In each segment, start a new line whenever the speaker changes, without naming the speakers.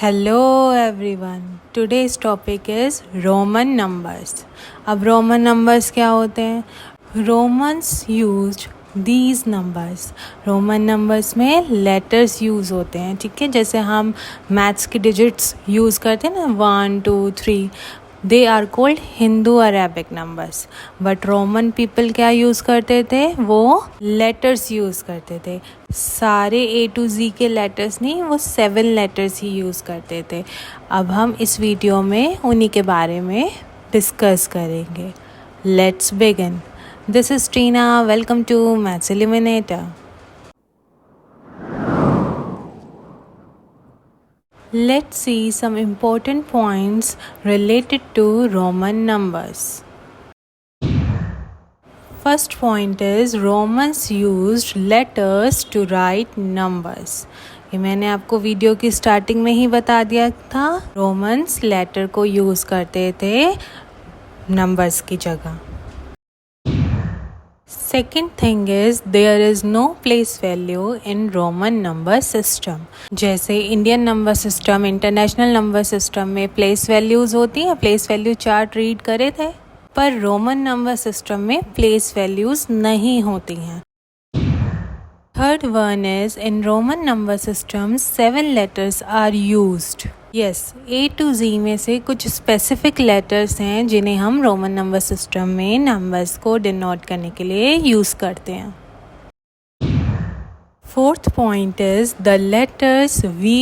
Hello everyone. Today's topic is Roman numbers. अब Roman numbers क्या होते हैं? Romans used these numbers. Roman numbers में letters use होते हैं, ठीक है. जैसे हम मैथ्स के digits use करते हैं ना, 1 2 3, they are called Hindu Arabic numbers. But Roman people क्या यूज़ करते थे? वो लेटर्स यूज़ करते थे. सारे A to Z के लेटर्स नहीं, वो 7 लेटर्स ही यूज़ करते थे. अब हम इस वीडियो में उन्हीं के बारे में डिस्कस करेंगे. Let's begin. This is Tina. Welcome to maths eliminator. Let's see some important points related to Roman numbers. First point is Romans used letters to write numbers. ये मैंने आपको वीडियो की स्टार्टिंग में ही बता दिया था. रोमन्स लेटर को यूज़ करते थे नंबर्स की जगह. Second thing is there is no place value in Roman number system. जैसे Indian number system, international number system में प्लेस वैल्यूज़ होती हैं, प्लेस वैल्यू चार्ट रीड करे थे, पर रोमन नंबर सिस्टम में प्लेस वैल्यूज़ नहीं होती हैं. Third one is in Roman number system 7 letters are used. Yes, A to Z में से कुछ स्पेसिफिक लेटर्स हैं जिन्हें हम रोमन नंबर सिस्टम में नंबर्स को डिनोट करने के लिए यूज़ करते हैं. Fourth point is the letters V,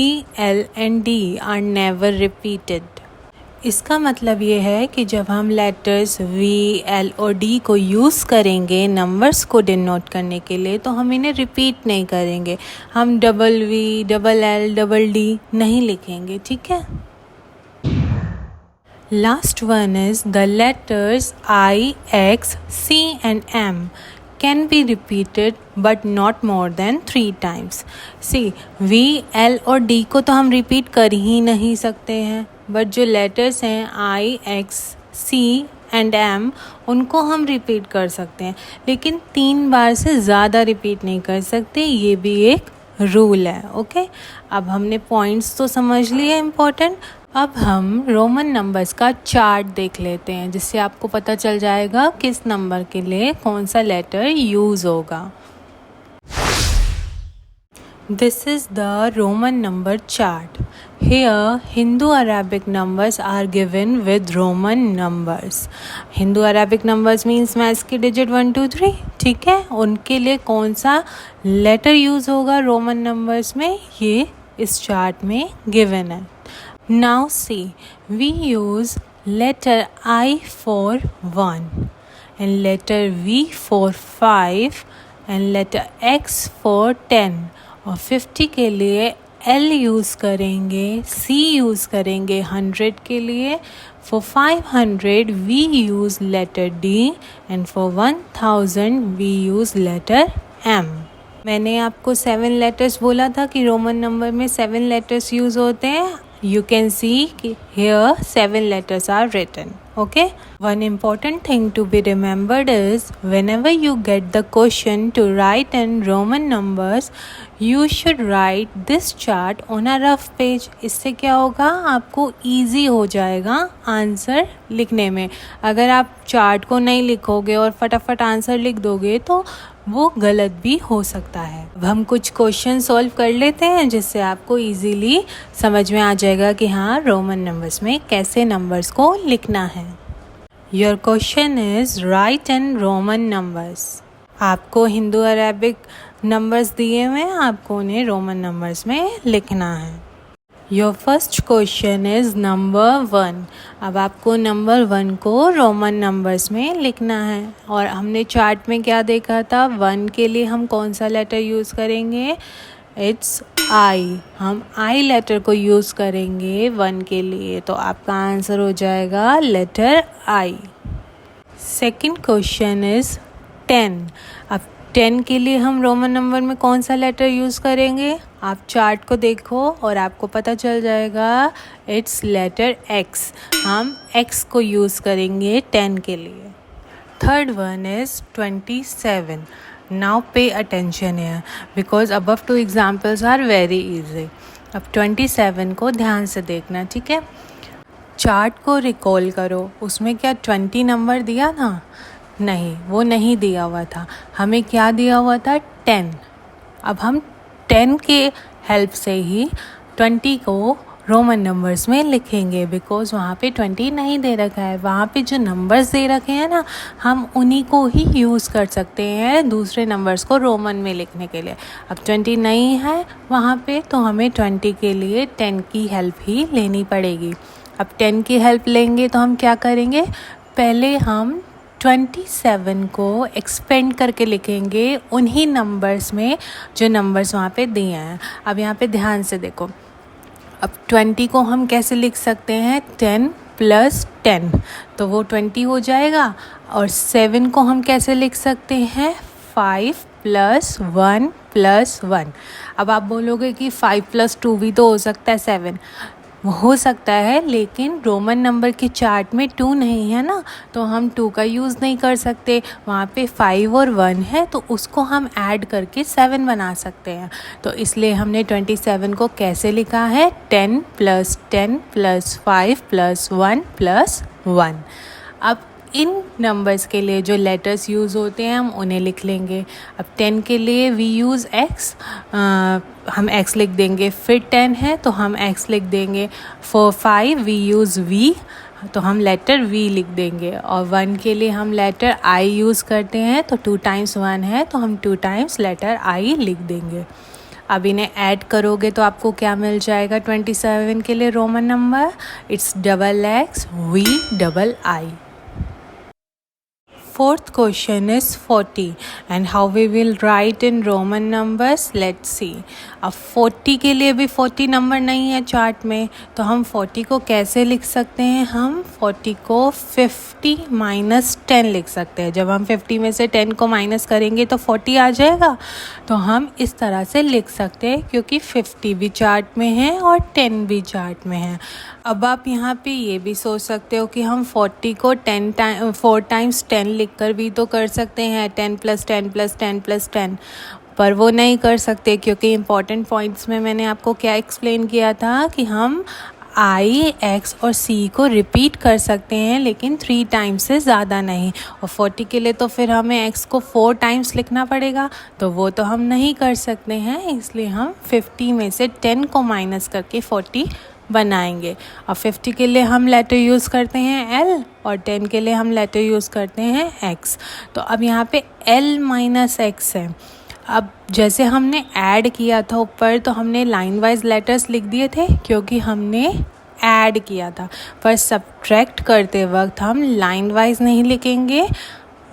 L and D are never repeated. इसका मतलब ये है कि जब हम लेटर्स V, L और D को यूज़ करेंगे नंबर्स को डिनोट करने के लिए, तो हम इन्हें रिपीट नहीं करेंगे. हम double V, double L, double D नहीं लिखेंगे, ठीक है. Last one is the letters I, X, C and M can be repeated but not more than 3 times. See, V, L और D को तो हम रिपीट कर ही नहीं सकते हैं, बट जो लेटर्स हैं I, X, C and M उनको हम रिपीट कर सकते हैं, लेकिन 3 बार से ज़्यादा रिपीट नहीं कर सकते. ये भी एक रूल है. ओके, अब हमने पॉइंट्स तो समझ लिए इम्पोर्टेंट. अब हम रोमन नंबर्स का चार्ट देख लेते हैं, जिससे आपको पता चल जाएगा किस नंबर के लिए कौन सा लेटर यूज़ होगा. This is the Roman number chart. Here, Hindu-Arabic numbers are given with Roman numbers. Hindu-Arabic numbers means maths की डिजिट 1 2 3, ठीक है. उनके लिए कौन सा लेटर यूज़ होगा रोमन नंबर्स में, ये इस चार्ट में गिवन है. Now see, we use letter I for 1 and letter V for 5 and letter X for 10. और 50 के लिए L यूज़ करेंगे, C यूज़ करेंगे 100 के लिए. For 500 we use letter D and for 1000 we use letter M. मैंने आपको 7 लेटर्स बोला था कि रोमन नंबर में 7 लेटर्स यूज़ होते हैं. You can see here 7 letters are written. Okay, one important thing to be remembered is whenever you get the question to write in Roman numbers, you should write this chart on a rough page. इससे क्या होगा, आपको easy हो जाएगा answer लिखने में. अगर आप चार्ट को नहीं लिखोगे और फटाफट आंसर लिख दोगे तो वो गलत भी हो सकता है. अब हम कुछ क्वेश्चन सॉल्व कर लेते हैं, जिससे आपको इजीली समझ में आ जाएगा कि हाँ रोमन नंबर्स में कैसे नंबर्स को लिखना है. Your question is right in Roman numbers. आपको हिंदू अरेबिक नंबर्स दिए हुए हैं, आपको उन्हें रोमन नंबर्स में लिखना है. Your first question is number 1. अब आपको नंबर 1 को रोमन नंबर्स में लिखना है. और हमने चार्ट में क्या देखा था, 1 के लिए हम कौन सा लेटर यूज़ करेंगे, इट्स I. हम I लेटर को यूज़ करेंगे 1 के लिए, तो आपका आंसर हो जाएगा letter I. Second question is 10. अब 10 के लिए हम रोमन नंबर में कौन सा लेटर यूज़ करेंगे, आप चार्ट को देखो और आपको पता चल जाएगा, इट्स लेटर X. हम X को यूज़ करेंगे 10 के लिए. Third one is 27. Now pay attention here because above 2 examples are very easy. अब 27 को ध्यान से देखना, ठीक है। चार्ट को रिकॉल करो, उसमें क्या 20 नंबर दिया था? नहीं, वो नहीं दिया हुआ था। हमें क्या दिया हुआ था? 10। अब हम 10 के हेल्प से ही 20 को रोमन नंबर्स में लिखेंगे, बिकॉज़ वहाँ पे 20 नहीं दे रखा है। वहाँ पे जो नंबर्स दे रखे हैं ना, हम उन्हीं को ही यूज़ कर सकते हैं दूसरे नंबर्स को रोमन में लिखने के लिए। अब 20 नहीं है वहाँ पे, तो हमें 20 के लिए 10 की हेल्प ही लेनी पड़ेगी। अब 10 की हेल्प लेंगे तो हम क्या करेंगे? पहले हम 27 को एक्सपेंड करके लिखेंगे उन्हीं नंबर्स में जो नंबर्स वहाँ पे दिए हैं। अब यहाँ पे ध्यान से देखो, अब 20 को हम कैसे लिख सकते हैं? 10 + 10, तो वो 20 हो जाएगा। और 7 को हम कैसे लिख सकते हैं? 5 + 1 + 1। अब आप बोलोगे कि 5 + 2 भी तो हो सकता है 7। हो सकता है, लेकिन रोमन नंबर के चार्ट में 2 नहीं है ना, तो हम 2 का यूज़ नहीं कर सकते। वहाँ पे 5 और 1 है, तो उसको हम ऐड करके 7 बना सकते हैं। तो इसलिए हमने 27 को कैसे लिखा है? 10 + 10 + 5 + 1 + 1। अब इन नंबर्स के लिए जो लेटर्स यूज़ होते हैं हम उन्हें लिख लेंगे। अब 10 के लिए वी यूज़ x, हम x लिख देंगे। फिर 10 है तो हम x लिख देंगे। फॉर 5 वी यूज़ v, तो हम लेटर v लिख देंगे। और 1 के लिए हम लेटर i यूज़ करते हैं, तो 2 × 1 है तो हम 2 टाइम्स लेटर i लिख देंगे। अब इन्हें ऐड करोगे तो आपको क्या मिल जाएगा? 27 के लिए Roman number, it's XX VII। Fourth question is 40 and how we will write in Roman numbers, let's see। अब 40 के लिए भी 40 नंबर नहीं है चार्ट में, तो हम 40 को कैसे लिख सकते हैं? हम 40 को 50 - 10 लिख सकते हैं। जब हम 50 में से 10 को माइनस करेंगे तो 40 आ जाएगा। तो हम इस तरह से लिख सकते हैं, क्योंकि 50 भी चार्ट में है और 10 भी चार्ट में है। अब आप यहाँ पे ये भी सोच सकते हो कि हम 40 को 4 टाइम्स 10 लिखकर भी तो कर सकते हैं, 10 + 10 + 10 + 10, पर वो नहीं कर सकते, क्योंकि इम्पॉर्टेंट पॉइंट्स में मैंने आपको क्या एक्सप्लेन किया था कि हम I, X और C को रिपीट कर सकते हैं, लेकिन 3 टाइम्स से ज़्यादा नहीं। और 40 के लिए तो फिर हमें X को 4 टाइम्स लिखना पड़ेगा, तो वो तो हम नहीं कर सकते हैं। इसलिए हम 50 में से 10 को माइनस करके 40 बनाएंगे। और 50 के लिए हम लेटर यूज़ करते हैं L, और 10 के लिए हम लेटर यूज़ करते हैं X। तो अब यहाँ पे L - X है। अब जैसे हमने ऐड किया था ऊपर, तो हमने लाइन वाइज लेटर्स लिख दिए थे क्योंकि हमने ऐड किया था, पर सब्ट्रैक्ट करते वक्त हम लाइन वाइज नहीं लिखेंगे,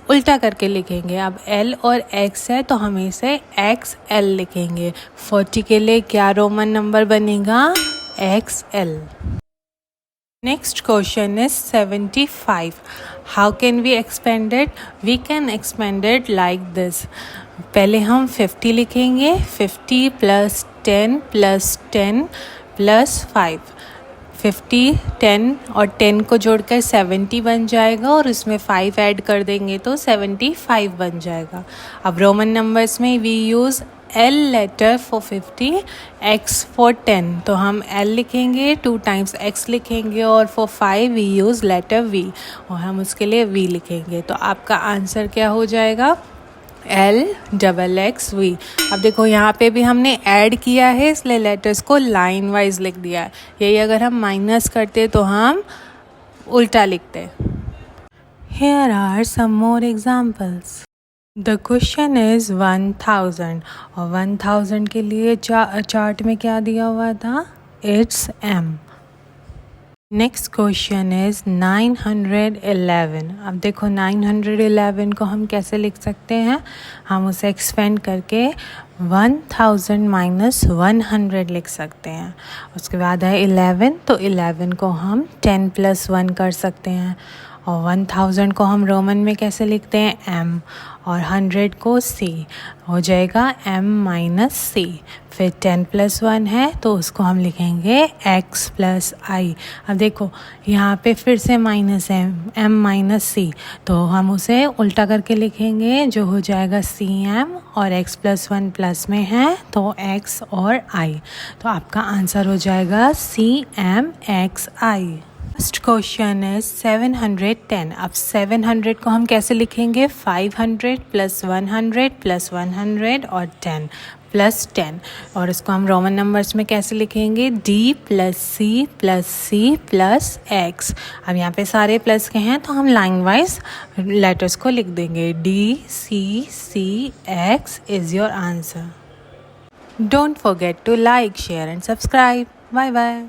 उल्टा करके लिखेंगे। अब L और X है तो हम इसे XL लिखेंगे। 40 के लिए क्या रोमन नंबर बनेगा? XL। Next question is 75. How can we expand it? We can expand it like this. पहले हम 50 लिखेंगे, 50 + 10 + 10 + 5। 50, 10 और 10 को जोड़कर 70 बन जाएगा, और उसमें 5 ऐड कर देंगे तो 75 बन जाएगा। अब रोमन नंबर्स में we use L letter for 50, X for 10, तो हम L लिखेंगे, 2 टाइम्स X लिखेंगे, और for 5 we use letter V, और हम उसके लिए V लिखेंगे। तो आपका आंसर क्या हो जाएगा? LXXV। अब देखो यहाँ पे भी हमने ऐड किया है, इसलिए लेटर्स को लाइन वाइज लिख दिया है। यही अगर हम माइनस करते तो हम उल्टा लिखते। Here are some more examples. The question is 1000, और 1000 के लिए चार्ट में क्या दिया हुआ था? It's M। Next question is 911। अब देखो 911 को हम कैसे लिख सकते हैं? हम उसे एक्सपेंड करके 1000 - 100 लिख सकते हैं। उसके बाद है 11, तो 11 को हम 10 + 1 कर सकते हैं। और 1000 को हम रोमन में कैसे लिखते हैं, m, और 100 को c, हो जाएगा m-c। फिर 10 + 1 है तो उसको हम लिखेंगे x + i। अब देखो यहाँ पे फिर से माइनस है, m-c, तो हम उसे उल्टा करके लिखेंगे जो हो जाएगा cm, और x + 1 प्लस में है तो x और i, तो आपका आंसर हो जाएगा cmxi। फर्स्ट क्वेश्चन है 710। अब 700 को हम कैसे लिखेंगे, 500 + 100 + 100 और 10 + 10, और इसको हम रोमन नंबर्स में कैसे लिखेंगे, d + c + c + x। अब यहाँ पे सारे प्लस के हैं तो हम लाइन वाइज लेटर्स को लिख देंगे, d c c x is your answer. Don't forget to like, share and subscribe. Bye bye.